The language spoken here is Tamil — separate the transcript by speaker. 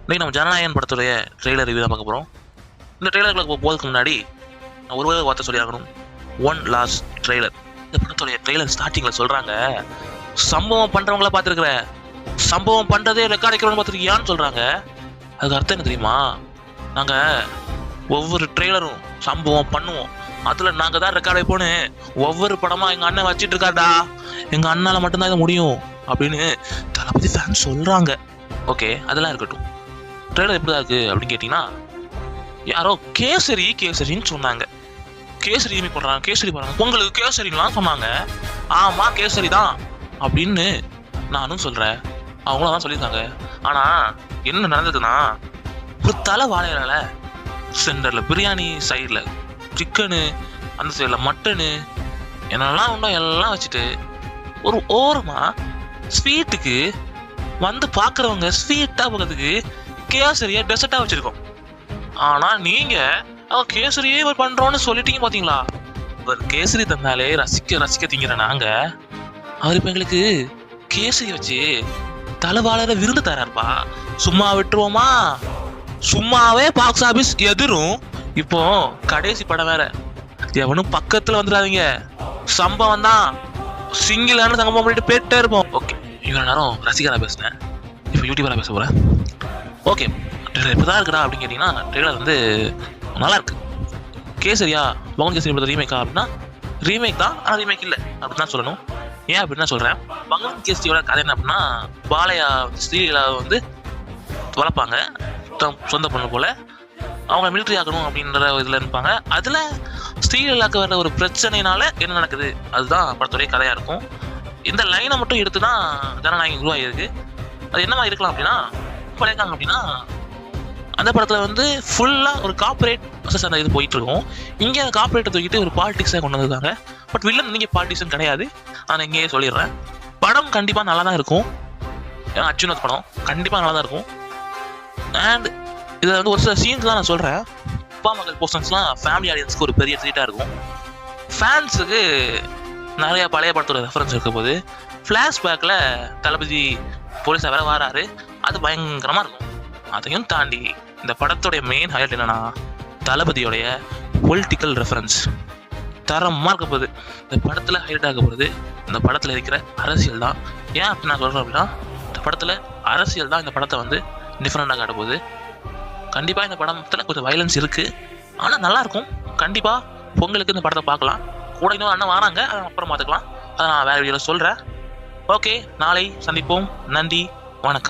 Speaker 1: இன்றைக்கி நம்ம ஜனநாயகன் படத்துடைய ட்ரெய்லர் ரிவ்யூ தான் பார்க்க போகிறோம். இந்த ட்ரெய்லருக்கு போகிறதுக்கு முன்னாடி நான் ஒரு வார்த்தை சொல்லியாகணும். One last trailer. இந்த படத்துடைய ட்ரெய்லர் ஸ்டார்டிங்கில் சொல்கிறாங்க, சம்பவம் பண்ணுறவங்கள பார்த்துருக்குற, சம்பவம் பண்ணுறதே ரெக்கார்ட் வைக்கிறவங்க பார்த்துருக்கியான்னு சொல்கிறாங்க. அதுக்கு அர்த்தம் என்ன தெரியுமா? நாங்கள் ஒவ்வொரு ட்ரெய்லரும் சம்பவம் பண்ணுவோம், அதில் நாங்கள் தான் ரெக்கார்ட் வைப்போன்னு ஒவ்வொரு படமாக எங்கள் அண்ணன் வச்சிட்டு இருக்காடா, எங்கள் அண்ணால் மட்டும்தான் இதை முடியும் அப்படின்னு தளபதி ஃபேன் சொல்கிறாங்க. ஓகே, அதெல்லாம் இருக்கட்டும். ட்ரெய்லர் எப்படி தான் இருக்குது அப்படின்னு கேட்டிங்கன்னா, யாரோ கேசரின்னு சொன்னாங்க. கேசரி போடுறாங்க, கேசரி போடுறாங்க, உங்களுக்கு கேசரிலாம் சொன்னாங்க. ஆமாம், கேசரி தான் அப்படின்னு நானும் சொல்கிறேன், அவங்களும் தான் சொல்லியிருக்காங்க. ஆனால் என்ன நடந்ததுன்னா, ஒரு தலை வாழையில சென்டரில் பிரியாணி, சைடில் சிக்கனு, அந்த சைடில் மட்டனு, என்னெல்லாம் உண்டோ எல்லாம் வச்சுட்டு ஒரு ஓரமாக ஸ்வீட்டுக்கு வந்து பார்க்குறவங்க ஸ்வீட்டாக பார்க்கறதுக்கு கேசரியை டெசர்ட்டாக வச்சுருக்கோம். ஆனால் நீங்கள் கேசரியே பண்ணுறோன்னு சொல்லிட்டீங்க பார்த்தீங்களா? ஒரு கேசரி தந்தாலே ரசிக்க திங்கிற நாங்கள், அவர் இப்போ எங்களுக்கு கேசரி வச்சு தலைவாளர விருந்து தராருப்பா. சும்மா விட்டுருவோமா? சும்மாவே பாக்ஸ் ஆஃபீஸ் எதிரும். இப்போ கடைசி படம் வேற, எவனும் பக்கத்தில் வந்துடாதீங்க, சம்பவம் தான், சிங்கிளான சம்பவம் பண்ணிட்டு போயிட்டே இருப்போம். ஓகே, இவ்வளோ நேரம் ரசிகராக பேசினேன், இப்போ யூடியூபராக பேச போகிறேன். ஓகே, ட்ரெய்லர் எப்படி தான் இருக்குடா அப்படின்னு கேட்டிங்கன்னா, ட்ரெய்லர் வந்து நல்லா இருக்கு. கேசரியா, பவன் கேசரி படத்தை ரீமேக்கா அப்படின்னா ரீமேக் தான், ஆனால் ரீமேக் இல்லை அப்படின்னு தான் சொல்லணும். ஏன் அப்படின்னு தான் சொல்கிறேன். பவன் கேசரியோட கதை என்ன அப்படின்னா, பாலையா ஸ்ரீலீலா வந்து வளர்ப்பாங்க, சொந்த பொண்ணு போல், அவங்க மிலிட்ரி ஆக்கணும் அப்படின்ற இதில் இருப்பாங்க. அதில் ஸ்ரீலீலாவுக்கு வர ஒரு பிரச்சனைனால என்ன நடக்குது, அதுதான் படத்துடைய கதையாக இருக்கும். இந்த லைனை மட்டும் எடுத்து தான் ஜனநாயகம் உருவாகிருக்கு. அது என்னவா இருக்கலாம் அப்படின்னா, பண்ணியிருக்காங்க அப்படின்னா, அந்த படத்தில் வந்து ஃபுல்லாக ஒரு கார்பரேட் அந்த இது போயிட்டு இருக்கும். இங்கே அந்த கார்பரேட்டை தூக்கிட்டு ஒரு பாலிடிக்ஸாக கொண்டு வந்திருக்காங்க. பட் வில்லன் நீங்கள் பாலிடிக்ஸன் கிடையாது, நான் இங்கேயே சொல்லிடுறேன். படம் கண்டிப்பாக நல்லா தான் இருக்கும். ஏன்னா அர்ஜுனத் படம் கண்டிப்பாக நல்லா தான் இருக்கும். அண்ட் இதில் வந்து ஒரு சில சீன்ஸ் தான் நான் சொல்கிறேன். அப்பா மகள் போர்ஷன்ஸ்லாம் ஃபேமிலி ஆடியன்ஸ்க்கு ஒரு பெரிய ட்ரீட்டாக இருக்கும். ஃபேன்ஸுக்கு நிறையா பழைய படத்தோட ரெஃபரன்ஸ் இருக்க போது, ஃப்ளாஷ்பேக்கில் தளபதி போலீஸாக வேறு வராரு, அது பயங்கரமாக இருக்கும். அதையும் தாண்டி இந்த படத்துடைய மெயின் ஹைலைட் என்னன்னா, தளபதியோடைய பொலிட்டிக்கல் ரெஃபரன்ஸ் தரமாக இருக்க போகுது. இந்த படத்தில் ஹைலைட் ஆக போகிறது இந்த படத்தில் இருக்கிற அரசியல் தான். ஏன் அப்படி நான் சொல்கிறேன் அப்படின்னா, இந்த படத்தில் அரசியல் தான் இந்த படத்தை வந்து டிஃப்ரெண்டாக காட்ட போகுது. கண்டிப்பாக இந்த படத்தில் கொஞ்சம் வயலன்ஸ் இருக்குது, ஆனால் நல்லாயிருக்கும். கண்டிப்பாக பொங்கலுக்கு இந்த படத்தை பார்க்கலாம். கூட இன்னும் அண்ணன் வராங்க, அதை அப்புறம் பார்த்துக்கலாம். அதை நான் வேறு வீடியோவில் சொல்கிறேன். ஓகே, நாளை சந்திப்போம். நன்றி, வணக்கம்.